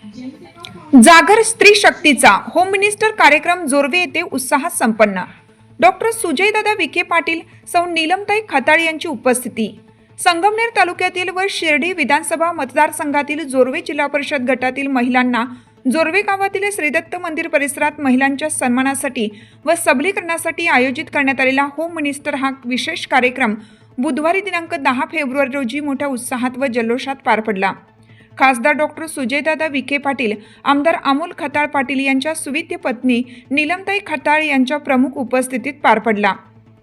जागर स्त्री शक्तीचा होम मिनिस्टर कार्यक्रम जोर्वे येथे उत्साहात संपन्न। डॉक्टर सुजयदादा विखे पाटील, सौ नीलमताई खताळ यांची उपस्थिती। संगमनेर तालुक्यातील व शिर्डी विधानसभा मतदारसंघातील जोर्वे जिल्हा परिषद गटातील महिलांना जोर्वे गावातील श्रीदत्त मंदिर परिसरात महिलांच्या सन्मानासाठी व सबलीकरणासाठी आयोजित करण्यात आलेला होम मिनिस्टर हा विशेष कार्यक्रम बुधवारी दिनांक 10 फेब्रुवारी रोजी मोठ्या उत्साहात व जल्लोषात पार पडला। खासदार डॉक्टर सुजयदादा विखे पाटील, आमदार अमोल खताळ पाटील यांच्या सुविद्य पत्नी नीलमताई खताळ यांच्या प्रमुख उपस्थितीत पार पडला।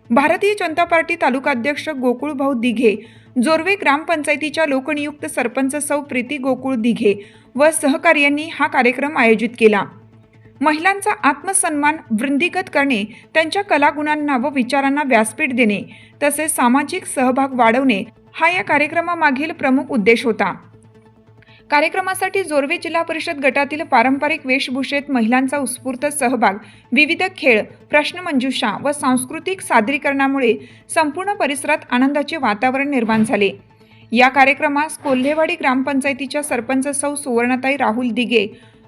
भारतीय जनता पार्टी तालुका अध्यक्ष गोकुळभाऊ दिघे, जोर्वे ग्रामपंचायतीच्या लोकनियुक्त सरपंच सौ प्रीती गोकुळ दिघे व सहकार्यांनी हा कार्यक्रम आयोजित केला। महिलांचा आत्मसन्मान वृद्धिंगत करणे, त्यांच्या कलागुणांना व विचारांना व्यासपीठ देणे तसेच सामाजिक सहभाग वाढवणे हा या कार्यक्रमामागील प्रमुख उद्देश होता। कार्यक्रमासाठी जोर्वे जिल्हा परिषद गटातील पारंपरिक वेशभूषेत महिलांचा उत्स्फूर्त सहभाग, विविध खेळ, प्रश्नमंजुषा व सांस्कृतिक सादरीकरणामुळे संपूर्ण परिसरात आनंदाचे वातावरण निर्माण झाले। या कार्यक्रमास कोल्हेवाडी ग्रामपंचायतीच्या सरपंच सौ सुवर्णताई राहुल दिघे,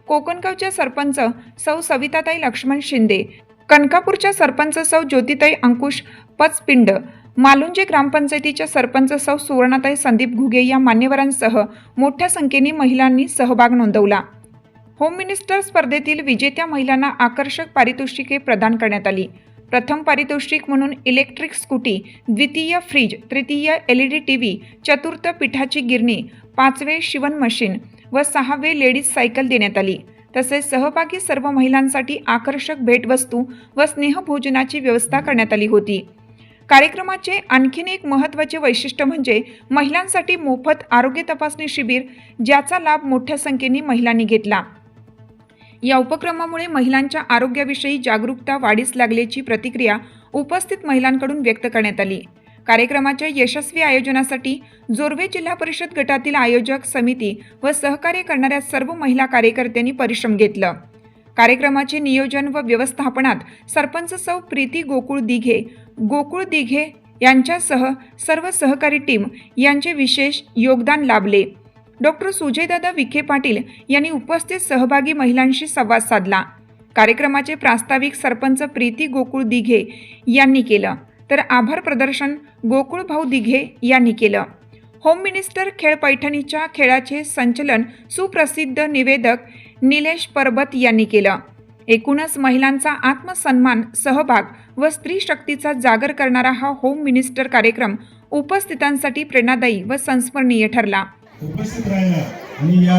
कोकणगावच्या सरपंच सौ सविताताई लक्ष्मण शिंदे, कनकापूरच्या सरपंच सौ ज्योतिताई अंकुश पचपिंड, मालुंजे ग्रामपंचायतीच्या सरपंच सौ सुवर्णाताई संदीप घुगे या मान्यवरांसह मोठ्या संख्येने महिलांनी सहभाग नोंदवला। होम मिनिस्टर स्पर्धेतील विजेत्या महिलांना आकर्षक पारितोषिके प्रदान करण्यात आली। प्रथम पारितोषिक म्हणून इलेक्ट्रिक स्कूटी, द्वितीय फ्रीज, तृतीय LED TV, चतुर्थ पिठाची गिरणी, पाचवे शिवण मशीन व सहावे लेडीज सायकल देण्यात आली। तसेच सहभागी सर्व महिलांसाठी आकर्षक भेटवस्तू व स्नेहभोजनाची व्यवस्था करण्यात आली होती। कार्यक्रमाचे आणखीन एक महत्त्वाचे वैशिष्ट्य म्हणजे महिलांसाठी मोफत आरोग्य तपासणी शिबिर, ज्याचा लाभ मोठ्या संख्येने महिलांनी घेतला। या उपक्रमामुळे महिलांच्या आरोग्याविषयी जागरूकता वाढीस लागल्याची प्रतिक्रिया उपस्थित महिलांकडून व्यक्त करण्यात आली। कार्यक्रमाच्या यशस्वी आयोजनासाठी जोर्वे जिल्हा परिषद गटातील आयोजक समिती व सहकार्य करणाऱ्या सर्व महिला कार्यकर्त्यांनी परिश्रम घेतला। कार्यक्रमाचे नियोजन व व्यवस्थापनात सरपंच सौ प्रीती गोकुळ दिघे यांच्यासह सर्व सहकारी टीम यांचे विशेष योगदान लाभले। डॉक्टर सुजयदादा विखे पाटील यांनी उपस्थित सहभागी महिलांशी संवाद साधला। कार्यक्रमाचे प्रास्ताविक सरपंच प्रीती गोकुळ दिघे यांनी केलं, तर आभार प्रदर्शन गोकुळभाऊ दिघे यांनी केलं। होम मिनिस्टर खेळ पैठणीच्या खेळाचे संचलन सुप्रसिद्ध निवेदक निलेश परबत यांनी केलं। एकूणच महिलांचा आत्मसन्मान, सहभाग व स्त्री शक्तीचा जागर करणारा हा होम मिनिस्टर कार्यक्रम उपस्थितांसाठी प्रेरणादायी व संस्मरणीय ठरला। उपस्थित राहिला आणि या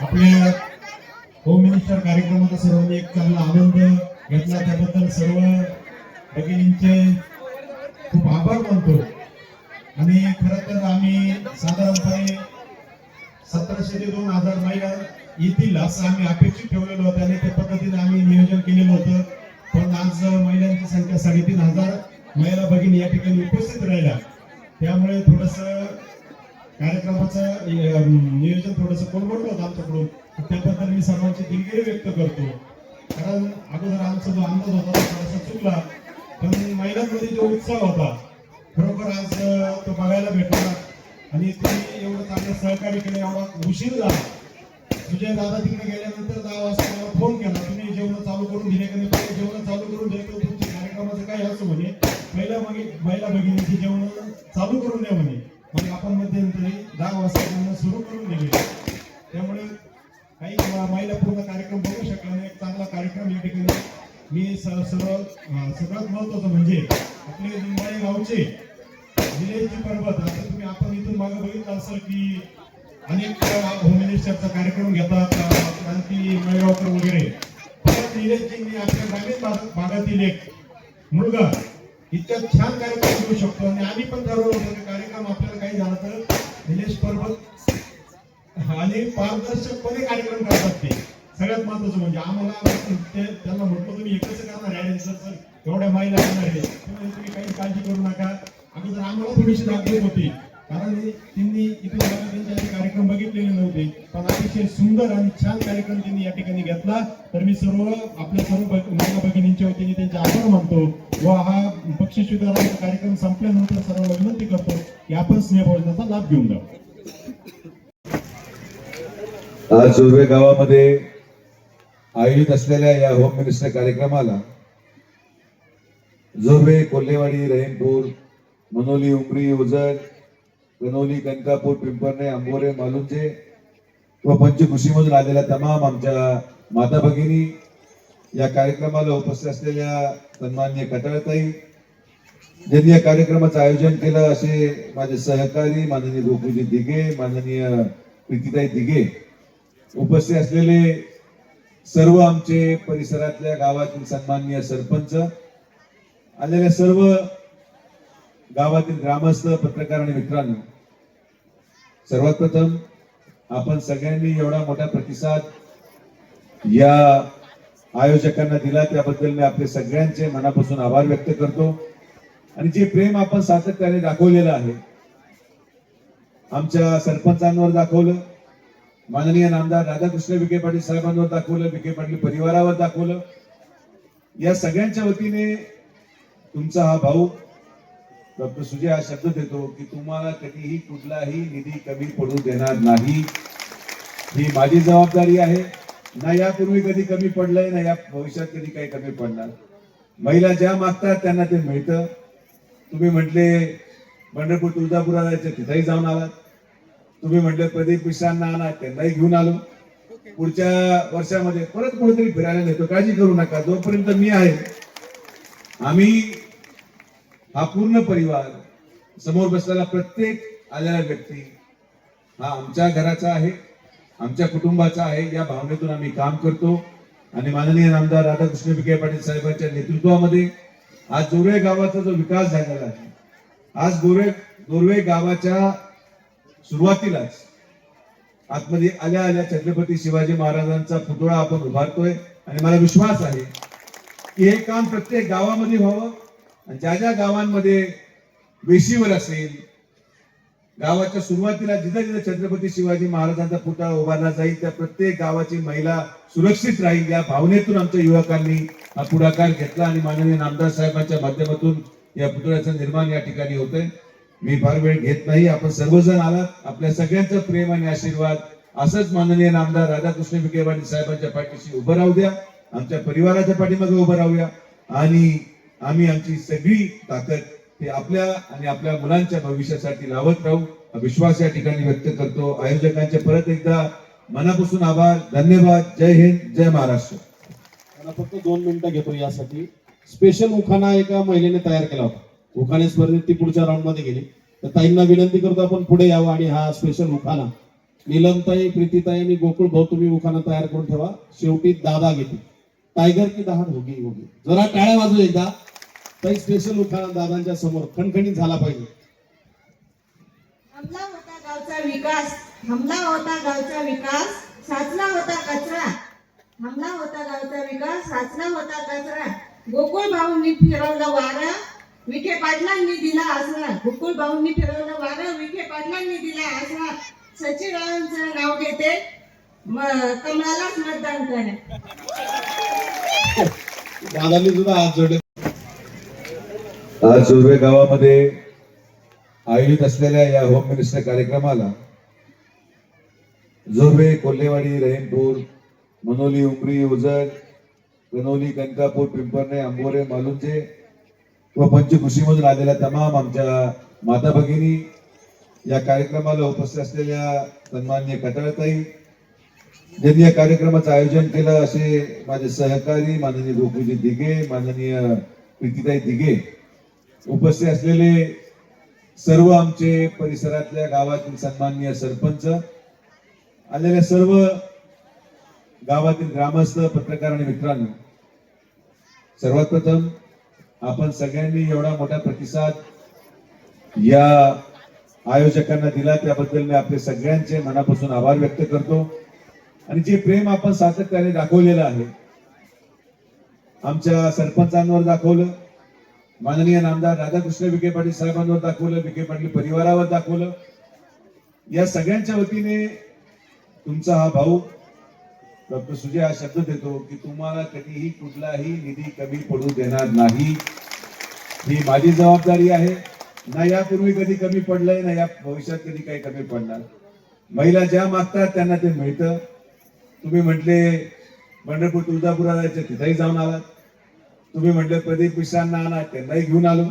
आपल्या होम मिनिस्टर कार्यक्रमाचा सर्वांनी एक चांगला आनंद घेतला, त्याबद्दल सर्व भगिनींचे खूप आभार मानतो। आणि खरं तर आम्ही साधारणपणे 1700 ते 2000 महिला येतील असं आम्ही अपेक्षित ठेवलेलं होतं आणि त्या पद्धतीने आम्ही नियोजन केलेलं होतं। पण आज महिलांची संख्या 3500 महिला भगिनी या ठिकाणी उपस्थित राहिल्या, त्यामुळे थोडंसं कार्यक्रमाचं नियोजन थोडंसं कोलमडलं होतं आमच्याकडून। त्याबद्दल मी सर्वांची दिलगिरी व्यक्त करतो, कारण अगोदर आमचा जो अंदाज होता तो थोडासा चुकला, पण महिलांमध्ये जो उत्साह होता खरोखर आज तो बघायला भेटला। आणि ते एवढं चांगलं सहकार्य केलं, एवढा उशीर झाला। सुजय दादा तिकडे गेल्यानंतर 10 वाजता मला फोन केला, तुम्ही जेवण चालू करून दिले का नाही? पहिले जेवण चालू करून दिले तर तुमच्या कार्यक्रमाचं काय असं म्हणे, महिला भगिनीची जेवण चालू करून द्या म्हणे। मग आपण मध्यंतरी 10 वाजता जेवण सुरू करून दिले, त्यामुळे काही महिला पूर्ण कार्यक्रम बघू शकला नाही। एक चांगला कार्यक्रम या ठिकाणी मी सगळ्यात महत्वाचं म्हणजे आपले लिंबाळे गावचे निलेशजी परबत, आता तुम्ही आपण इथून मागे बघितलं असेल की अनेक होम मिनिस्टरचा कार्यक्रम घेतात, क्रांती मळगावकर वगैरे। परत निलेशजींनी आपल्या ग्रामीण भागातील एक मुलगा इतक्या छान कार्यक्रम करू शकतो आणि आम्ही पण ठरवलं होतं की कार्यक्रम आपल्याला काही झालं तर निलेश परबत आणि पारदर्शकपणे कार्यक्रम करतात। ते सगळ्यात महत्वाचं म्हणजे आम्हाला त्यांना म्हटलं तुम्ही हे कसं करणार आहे, जर एवढ्या महिला येणार आहे तुम्ही काही काळजी करू नका। अगोदर आम्हाला थोडीशी दाखवत होती, कारण त्यांनी इथे त्यांचे कार्यक्रम बघितलेले नव्हते, पण अतिशय सुंदर आणि छान कार्यक्रम त्यांनी या ठिकाणी घेतला। तर मी आपल्या सर्व महिला भगिनींच्या वतीने त्यांचे आभार मानतो व हा बक्षीस स्वीकाराचा कार्यक्रम संपल्यानंतर सर्वांना विनंती करतो की आपण स्नेहभोजनाचा लाभ घेऊन जाऊ। आज जोर्वे गावामध्ये आयोजित असलेल्या या होम मिनिस्टर कार्यक्रमाला जोर्वे, कोल्हेवाडी, रहीमपूर, मनोली, उमरी, उजळ, कनोली, कनकापूर, पिंपरणे, आंबोरे, मालुंजे व पंचकृषीमधून आलेल्या तमाम आमच्या माता भगिनी, या कार्यक्रमाला उपस्थित असलेल्या सन्माननीय खताळताई, ज्यांनी या कार्यक्रमाचं आयोजन केलं असे माझे सहकारी माननीय गोकुळजी दिघे, माननीय प्रीतीताई दिघे, उपस्थित असलेले सर्व आमचे परिसरातल्या गावातील सन्माननीय सरपंच, आलेल्या सर्व गावातील ग्रामस्थ, पत्रकार आणि मित्रांनो, सर्वात प्रथम आपण सगळ्यांनी एवढा मोठा प्रतिसाद या आयोजकांना दिला त्याबद्दल मी आपले सगळ्यांचे मनापासून आभार व्यक्त करतो. आणि जे प्रेम आपण सातत्याने दाखवलेलं आहे, आमच्या सरपंचांवर दाखवलं, माननीय नामदार राधाकृष्ण विखे पाटील साहेबांवर दाखवलं, विखे पाटील परिवारावर दाखवलं, या सगळ्यांच्या वतीने तुमचा हा भाऊ डॉक्टर सुजय हा शब्द देतो की तुम्हाला कधीही कुठलाही निधी कमी पडू देणार नाही. ही माझी जबाबदारी आहे. ना यापूर्वी कधी कमी पडलंय, ना या भविष्यात कधी काही कमी पडणार. महिला ज्या मागतात त्यांना ते मिळतं. तुम्ही म्हटले पंढरपूर, तुळजापुराला जायचं, तिथेही जाऊन आलात. तुम्ही म्हटले प्रदीप मिश्रांना आणा, त्यांनाही घेऊन आलो. पुढच्या वर्षामध्ये परत कुठेतरी फिरायला नेतो, काळजी करू नका. जोपर्यंत मी आहे, आम्ही हा पूर्ण परिवार, समोर बसलेला प्रत्येक आलेला व्यक्ती हा आमच्या घराचा आहे, आमच्या कुटुंबाचा आहे, या भावनेतून आम्ही काम करतो. आणि माननीय नामदार राधाकृष्ण विखे पाटील साहेबांच्या नेतृत्वामध्ये आज जोर्वे गावाचा जो विकास झालेला आहे, आज जोर्वे गावाच्या सुरुवातीलाच आतमध्ये आल्या आल्या छत्रपती शिवाजी महाराजांचा पुतळा आपण उभारतोय. आणि मला विश्वास आहे की हे काम प्रत्येक गावामध्ये व्हावं. आणि ज्या ज्या गावांमध्ये वेशीवर असेल, गावाच्या सुरुवातीला जिथं जिथं छत्रपती शिवाजी महाराजांचा पुतळा उभारला जाईल, त्या प्रत्येक गावाची महिला सुरक्षित राहील, या भावनेतून आमच्या युवकांनी हा पुढाकार घेतला. आणि माननीय नामदार साहेबांच्या माध्यमातून या पुतळ्याचं निर्माण या ठिकाणी होतंय. मी फार वेळ घेत नाही. आपण सर्वजण आलात, आपल्या सगळ्यांचं प्रेम आणि आशीर्वाद असंच माननीय नामदार राधाकृष्ण विखे पाटील साहेबांच्या पाठीशी उभं राहू द्या, आमच्या परिवाराच्या पाठीमागे उभं राहूया. आणि आम्ही आमची सगळी ताकद ते आपल्या आणि आपल्या मुलांच्या भविष्यासाठी लावत राहू, हा विश्वास या ठिकाणी व्यक्त करतो. आयोजकांचे परत एकदा मनापासून आभार, धन्यवाद. जय हिंद, जय महाराष्ट्र. मला फक्त 2 मिनिटं घेतो. यासाठी स्पेशल उखाणा एका महिलेने तयार केला होता. उखाणे स्पर्धेत ती पुढच्या राऊंड मध्ये गेली. तर ताईंना विनंती करतो आपण पुढे यावं आणि हा स्पेशल उखाणा नीलमताई, प्रीतीताई आणि गोकुळ भाऊ तुम्ही उखाणा तयार करून ठेवा. शेवटी दादा घेते. टायगर की दहाड होगी होगी. जरा टाळ्या वाजू एकदा. ताई स्पेशल उखाणा दादांच्या समोर खणखणीत झाला पाहिजे. हमला होता गावचा विकास, हमला होता गावचा विकास, साचला होता कचरा. हमला होता गावचा विकास, साचला होता कचरा. गोकुळ भाऊंनी फिरवलं वारा, विखे पाटलांनी दिला आसरा. गोकुळ भाऊंनी फिरवलं वारा, विखे पाटलांनी दिला आसरा. सचिवांचं नाव घेते, कमळालाच मतदान करा. दादांनी सुद्धा हात जोडले. आज जोर्वे गावामध्ये आयोजित असलेल्या या होम मिनिस्टर कार्यक्रमाला जोर्वे, कोल्हेवाडी, रहीमपूर, मनोली, उमरी, उजळ, कनोली, कनकापूर, पिंपरणे, आंबोरे, मालुंजे व पंचकृषीमधून आलेल्या तमाम आमच्या माता भगिनी, या कार्यक्रमाला उपस्थित असलेल्या सन्माननीय खताळताई, ज्यांनी या कार्यक्रमाचं आयोजन केलं असे माझे सहकारी माननीय गोकुळजी दिघे, माननीय प्रीतीताई दिघे, उपस्थित असलेले सर्व आमचे परिसरातल्या गावातील सन्माननीय सरपंच, आलेल्या सर्व गावातील ग्रामस्थ, पत्रकार आणि मित्रांनो, सर्वात प्रथम आपण सगळ्यांनी एवढा मोठा प्रतिसाद या आयोजकांना दिला त्याबद्दल मी आपले सगळ्यांचे मनापासून आभार व्यक्त करतो. आणि जे प्रेम आपण सातत्याने दाखवलेलं आहे, आमच्या सरपंचांवर दाखवलं, माननीय नामदार राधाकृष्ण विखे पाटील साहेबांवर दाखवलं, विखे पाटील परिवारावर दाखवलं, या सगळ्यांच्या वतीने तुमचा हा भाऊ डॉक्टर सुजय हा शब्द देतो की तुम्हाला कधीही कुठलाही निधी कमी पडू देणार नाही. ही माझी जबाबदारी आहे. ना यापूर्वी कधी कमी पडलंय, ना या भविष्यात कधी काही कमी पडणार. महिला ज्या मागतात त्यांना ते मिळतं. तुम्ही म्हटले पंढरपूर तुळजापुराला जायचं, तिथेही जाऊन आलात. तुम्ही म्हटले प्रदीप मिश्रांना आणा, त्यांनाही घेऊन आलो.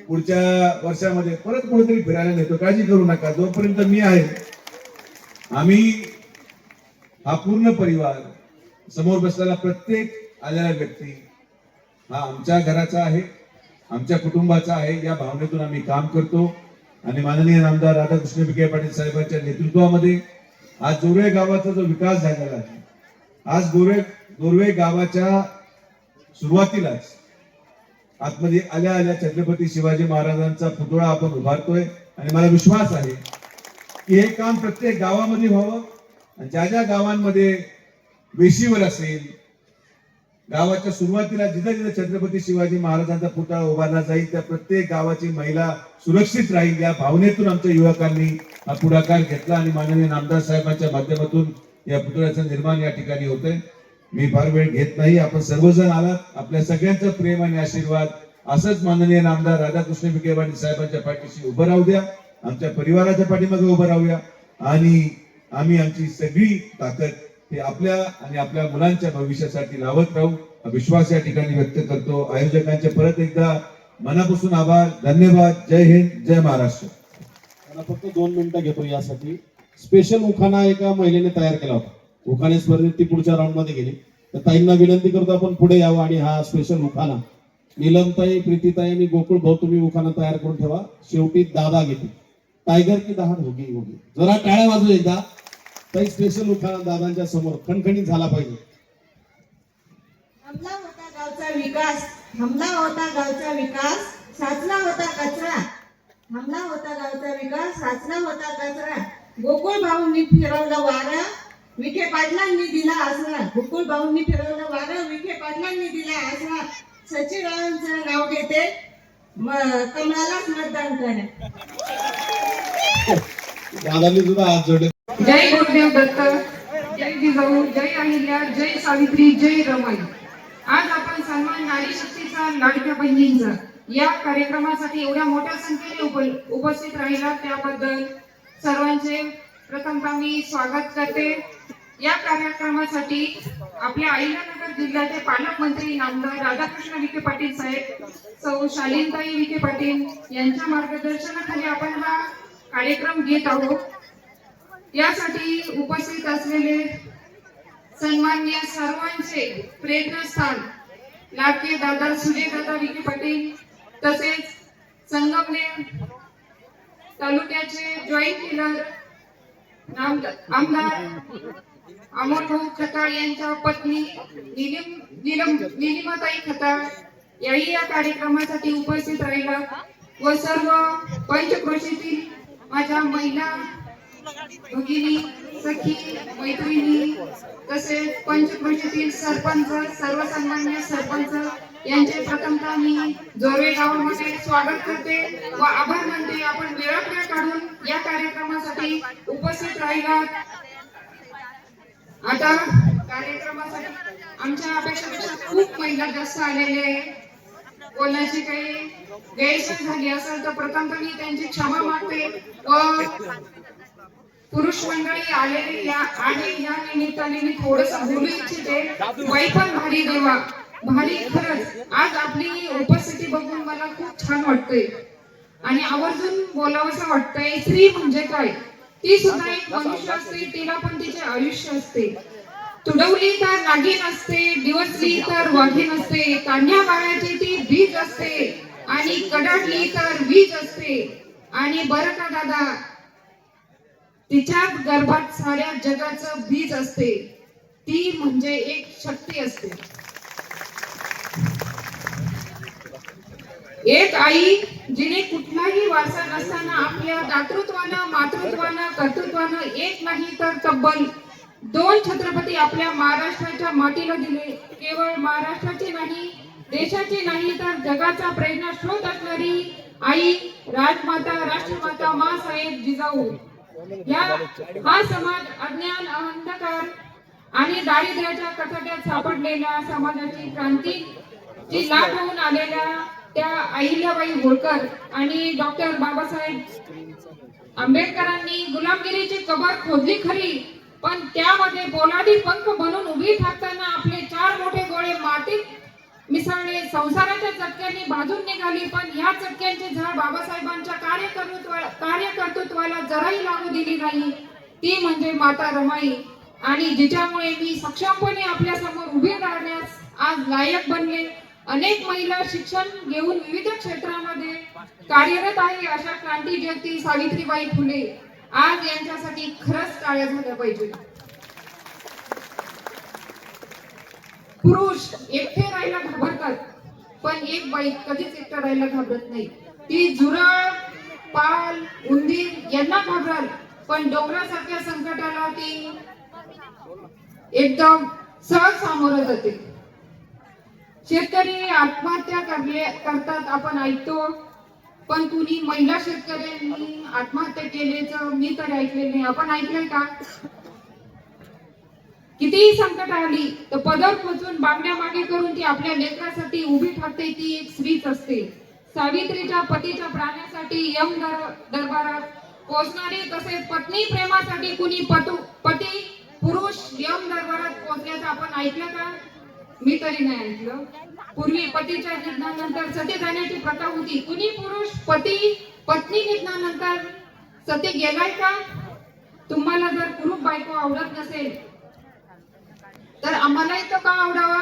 पुढच्या वर्षामध्ये परत कुठेतरी फिरायला नेतो, काळजी करू नका. जोपर्यंत मी आहे, आम्ही हा पूर्ण परिवार, समोर बसलेला प्रत्येक आलेला व्यक्ती हा आमच्या घराचा आहे, आमच्या कुटुंबाचा आहे, या भावनेतून आम्ही काम करतो. आणि माननीय आमदार राधाकृष्ण विखे पाटील साहेबांच्या नेतृत्वामध्ये आज जोरवे गावाचा जो विकास झालेला आहे, आज गोरवे गावाच्या सुरुवातीलाच आतमध्ये आल्या आल्या छत्रपती शिवाजी महाराजांचा पुतळा आपण उभारतोय. आणि मला विश्वास आहे की हे काम प्रत्येक गावामध्ये व्हावं. आणि ज्या ज्या गावांमध्ये वेशीवर असेल, गावाच्या सुरुवातीला जिथं जिथं छत्रपती शिवाजी महाराजांचा पुतळा उभारला जाईल, त्या प्रत्येक गावाची महिला सुरक्षित राहील, या भावनेतून आमच्या युवकांनी हा पुढाकार घेतला. आणि माननीय आमदार साहेबांच्या माध्यमातून या पुतळ्याचं निर्माण या ठिकाणी होतंय. मी फार वेळ घेत नाही, आपण सर्वजण आलात. आपल्या सगळ्यांचं प्रेम आणि आशीर्वाद असंच माननीय आमदार राधाकृष्ण विखे पाटील साहेबांच्या पाठीशी उभं राहू द्या, आमच्या परिवाराच्या पाठीमागे उभं राहूया. आणि आम्ही आमची सगळी ताकद हे आपल्या आणि आपल्या मुलांच्या भविष्यासाठी लावत राहू, हा विश्वास या ठिकाणी व्यक्त करतो. आयोजकांचे परत एकदा मनापासून आभार, धन्यवाद. जय हिंद, जय महाराष्ट्र. मला फक्त 2 मिनिटं घेतो यासाठी. स्पेशल उखाणा एका महिलेने तयार केला होता. उखाणे स्पर्धेत ती पुढच्या राऊंड मध्ये गेली. तर ताईंना विनंती करतो आपण पुढे यावं आणि हा स्पेशल उखाणा नीलमताई, प्रीतीताई आणि गोकुळ भाऊ तुम्ही उखाणा तयार करून ठेवा. शेवटी दादा घेते. टायगर की दहाड होगी होगी. जरा टाळ्या वाजू एकदा. ताई स्पेशल उखाणा दादांच्या समोर खणखणीत झाला पाहिजे. हमला होता गावचा विकास, हमला होता गावचा विकास, साचला होता कचरा. हमला होता गावचा विकास, साचला होता कचरा. गोकुळ भाऊंनी फिरवलं वारा, विखे पाटलांनी दिला आसरा. गोकुळ भाऊंनी फिरवलं वारा, विखे पाटलांनी दिला आसरा. सचिवरावांचं नाव घेते, कमळालाच मतदान करा. दादांनी सुद्धा हात जोडले. जय गुरुदेव दत्त, जय जिजाऊ, जय अहिल्या, जय सावित्री, जय रमाई. आज आपण सन्मान नारी शक्तीचा, लाडक्या बहिणींचा या कार्यक्रमासाठी एवढ्या मोठ्या संख्येने उपस्थित राहिला त्याबद्दल सर्वांचे प्रथमतः मी स्वागत करते. या कार्यक्रमासाठी आपल्या अहिल्यानगर जिल्ह्याचे पालकमंत्री नामदार राधाकृष्ण विखे पाटील साहेब, सौ शालीनताई विखे पाटील यांच्या मार्गदर्शनाखाली आपण हा कार्यक्रम घेत आहोत. यासाठी उपस्थित असलेले सन्माननीय सर्वांचे प्रेरणास्थान लाडके दादा सुजयदादा विखे पाटील, तसेच संगमनेर तालुक्याचे जॉईंट किलर आमदार अमोलभाऊ खताळ यांच्या पत्नी निलिमाताई खताळ याही या कार्यक्रमासाठी उपस्थित राहिला. व सर्व पंचक्रोशीतील माझ्या महिला भगिनी, सखी, मैत्रिणी, तसेच पंचक्रोशीतील सरपंच, सर्व सन्मान्य सरपंच यांचे प्रथमतः मी जोरवे गावामध्ये स्वागत करते व आभार मानते. आपण वेळात काढून या कार्यक्रमासाठी उपस्थित राहिलात. आता कार्यक्रमासाठी आमच्या अपेक्षेपेक्षा खूप महिला जास्त आलेल्या आहेत. कोणाची काही गैरसोय झाली असेल तर प्रथमतः मी त्यांची क्षमा मागते व पुरुष मंडळी आलेले या निमित्ताने मी थोडस बोलू इच्छिते. बाई पण भारी देवा, भारी. खरंच आज आपली उपस्थिती बघून मला खूप छान वाटतंय आणि आवर्जून बोलावंसं वाटतंय. स्त्री म्हणजे काय, ती सुद्धा एक मनुष्य असते, तिला पण तिचे आयुष्य असते. तुडवली तर नागिन असते, दिवसली तर वाघीण असते, कान्या बाळाची ती बीज असते आणि कडाडली तर वीज असते. आणि बरं का दादा, तिच्या गर्भात साऱ्या जगाचं बीज असते. ती म्हणजे एक शक्ती असते. एक आई जिने कुठलाही वारसा नसताना आपल्या दातृत्वानं, मातृत्वानं, कर्तृत्वानं एक नाही तर तब्बल 2 छत्रपती आपल्या महाराष्ट्राच्या मातीला दिले. केवळ महाराष्ट्राचे नाही, देशाचे नाही तर जगाचा प्रेरणा स्रोत असणारी आई, राजमाता, राष्ट्रमाता माँसाहेब जिजाऊ. हा समाज अज्ञान, अंधकार आणि दारिद्र्याच्या कचाट्यात सापडलेल्या समाजाची क्रांतीची लाट होऊन आलेल्या त्या अहिल्याबाई होळकर आणि डॉक्टर बाबासाहेब आंबेडकरांनी गुलामगिरीची कबर खोदली खरी, पण त्यामध्ये पोलादी पंख बनून उभी ठाकताना आपले 4 मोठे डोळे मातीत मिसळले. संसाराच्या चटक्यांनी भाजून निघाली, पण ह्या चटक्यांची झळ बाबासाहेबांच्या कार्यकर्तृत्वाला जराही लागू दिली नाही. ती म्हणजे माता रमाई, आणि जिच्यामुळे मी सक्षमपणे आपल्या समोर उभी राहण्यास आज लायक बनले. अनेक महिला शिक्षण घेऊन विविध क्षेत्रामध्ये कार्यरत आहे. अशा क्रांतिज्योती सावित्रीबाई फुले आज यांच्यासाठी खरंच टाळ्या झाल्या पाहिजे. पुरुष एकटे राहायला घाबरतात, पण एक बाई कधीच एकटं राहायला घाबरत नाही. ती झुरळ, पाल, उंदीर यांना घाबराल, पण डोंगरासारख्या संकटाला ती एकदम सहज सामोरं जाते. शेतकरी आत्महत्या करतात आपण ऐकतो, पण कुणी महिला शेतकऱ्यांनी आत्महत्या केल्याचं मी तर ऐकले नाही. आपण ऐकलंय का? कितीही संकट आली तर पदर खोचून बांगड्या मागे करून ती आपल्या लेकरासाठी उभी ठाकते. ती एक स्त्रीच असते. सावित्रीच्या पतीच्या प्राण्यासाठी यम दरबारात पोहोचणारी, तसेच पत्नी प्रेमासाठी कुणी पती पुरुष यम दरबारात पोहोचल्याचं आपण ऐकलं का? मी तरी नाही ऐकलं. पूर्वी पतीच्या निधनानंतर सती जाण्याची प्रथा होती. कुणी पुरुष पत्नी निधनानंतर सती गेलाय का? तुम्हाला जर कुरूप बायको आवडत नसेल तर आम्हालाही तो का आवडावा?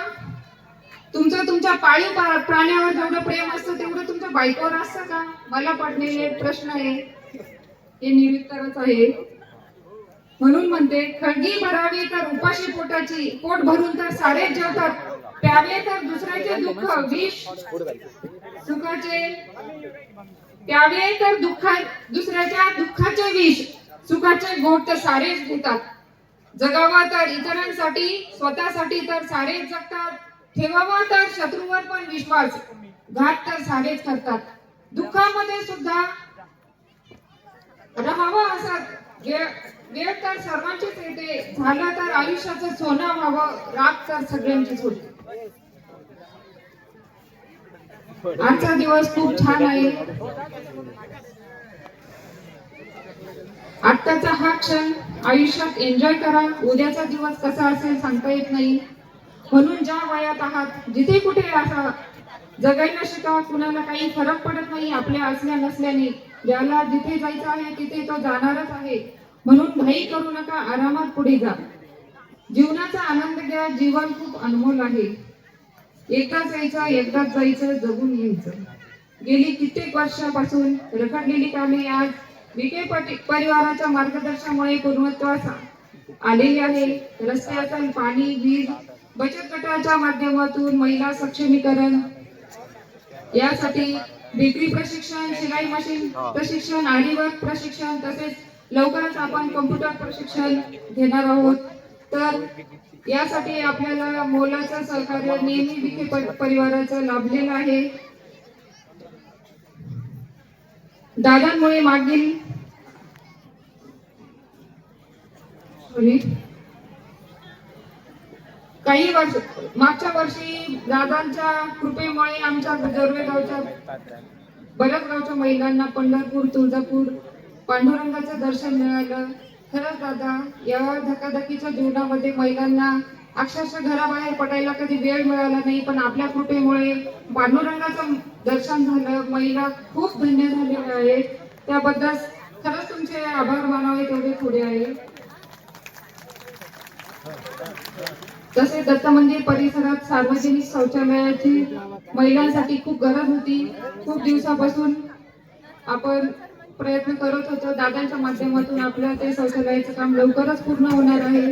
तुमच्या पाळीव प्राण्यावर जेवढं प्रेम असतं तेवढं तुमच्या बायकोवर असतं का? मला पडलेले प्रश्न आहे, हे निरुत्तरच आहे. म्हणून म्हणते, खळगी भरावी तर उपाशी पोटाची, पोट भरून तर सारेच जेवतात, प्यावे तर दुसऱ्याचे दुःख विष सुखाचे, प्यावे तर दुसऱ्याच्या दुःखाचे विष, सुखाचे गोड तर सारेच पितात. जगावा तर इतरांसाठी, स्वतःसाठी तर सारेच जगतात, ठेवावा तर शत्रूवर पण विश्वास, घात तर सारेच करतात. दुःखामध्ये सुद्धा राहावा असा वेळ तर सर्वांचीच येते, झालं तर आयुष्याचं सोनं व्हावं, राग तर सगळ्यांचीच होते. आजचा दिवस खूप छान आहे. आत्ताचा हा क्षण आयुष्यात एन्जॉय करा. उद्याचा दिवस कसा असेल सांगता येत नाही. म्हणून ज्या वयात आहात, जिथे कुठे असा जगायला शिका. कुणाला काही फरक पडत नाही आपल्या असल्या नसल्याने. ज्याला जिथे जायचं आहे तिथे तो जाणारच आहे. म्हणून घाई करू नका, आरामात पुढे जा. जीवनाचा आनंद घ्या. जीवन खूप अनमोल आहे. एकदाच यायचं, एकदाच जायचं, जगून यायचं. गेली कित्येक वर्षापासून रखडलेली कामे आज विखे परिवाराच्या मार्गदर्शनामुळे पूर्णत्वास आलेली आहे. रस्त्याचं पाणी, वीज, बचत गटाच्या माध्यमातून महिला सक्षमीकरण, यासाठी बेकरी प्रशिक्षण, शिलाई मशीन प्रशिक्षण, आडीवर्क प्रशिक्षण, तसेच लवकरच आपण कम्प्युटर प्रशिक्षण घेणार आहोत. तर यासाठी आपल्याला मोलाचं सहकार्य नेहमी विखे परिवाराचं लाभलेलं आहे. दादांमुळे मागील मागच्या वर्षी दादांच्या कृपेमुळे आमच्या जोरवे गावच्या बऱ्याच गावच्या महिलांना पंढरपूर, तुळजापूर, पांडुरंगाचं दर्शन मिळालं. खरंच दादा, या धकाधकीच्या जीवनामध्ये महिलांना अक्षरशः घराबाहेर पडायला कधी वेळ मिळाला नाही, पण आपल्या कृपेमुळे पांडुरंगाचं दर्शन झालं. महिला खूप धन्य झालेल्या आहेत. त्याबद्दल खरंच तुमचे आभार मानावे तेवढे थोडे आहे. तसेच दत्त मंदिर परिसरात सार्वजनिक शौचालयाची महिलांसाठी खूप गरज होती. खूप दिवसापासून आपण प्रयत्न करत होतो. दादांच्या माध्यमातून आपल्या ते शौचालयाचं काम लवकरच पूर्ण होणार आहे.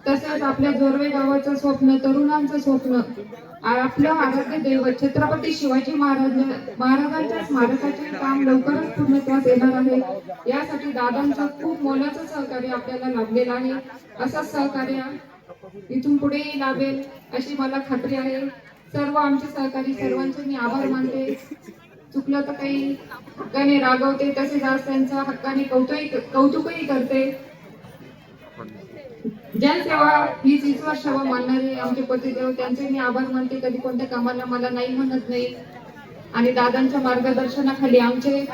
तसेच आपल्या जोरवे गावाचं स्वप्न, तरुणांचं स्वप्न, आपलं आराध्य दैवत छत्रपती शिवाजी महाराजांच्या स्मारकाचे काम लवकरच पूर्णत्वास येणार आहे. यासाठी दादांचं खूप मोलाचं सहकार्य आपल्याला लाभलेलं आहे. असंच सहकार्य इथून पुढेही लाभेल अशी मला खात्री आहे. सर्व आमचे सहकारी सर्वांचे मी आभार मानते. चुकलं तर काही हक्काने रागवते, तसेच आज त्यांचा हक्काने कौतुकही करते. जनसेवा हीच ईश्वर सेवा मानणारे आमचे पतिदेव, त्यांचे मी आभार मानते. कधी कोणत्या कामाला मला नाही म्हणत नाही. आणि दादांच्या मार्गदर्शनाखाली आमचे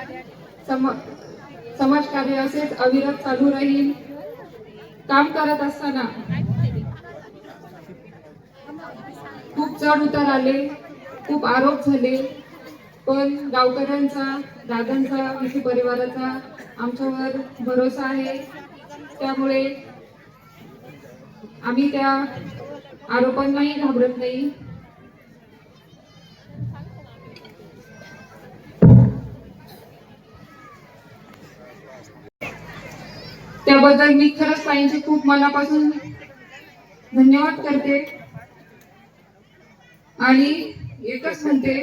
समाजकार्य असेच अविरत चालू राहील. काम करत असताना खूप चढ उतार आले, खूप आरोप झाले, पण गावकऱ्यांचा, दादांचा, विखे परिवाराचा आमच्यावर भरोसा आहे. त्यामुळे आम्ही त्या आरोपांनाही घाबरत नाही. त्याबद्दल मी खरंच ताईंचे खूप मनापासून धन्यवाद करते आणि एकच म्हणते,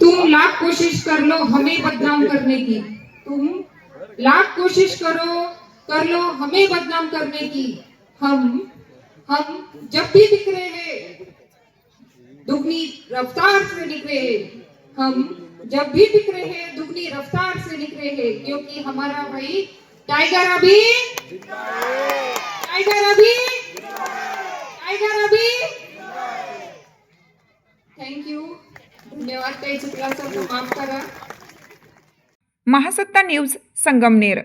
तुम लाख कोशिश कर लो हमें बदनाम करने की, तुम लाख कोशिश कर लो हमें बदनाम करने की, हम जब भी दिख रहे हैं दुगनी रफ्तार से निकले हैं, हम जब भी दिख रहे हैं दुगनी रफ्तार से निकले हैं, क्योंकि हमारा भाई टाइगर अभी थँक्यू. धन्यवाद. काही चुकला तर माफ करा. महासत्ता न्यूज संगमनेर.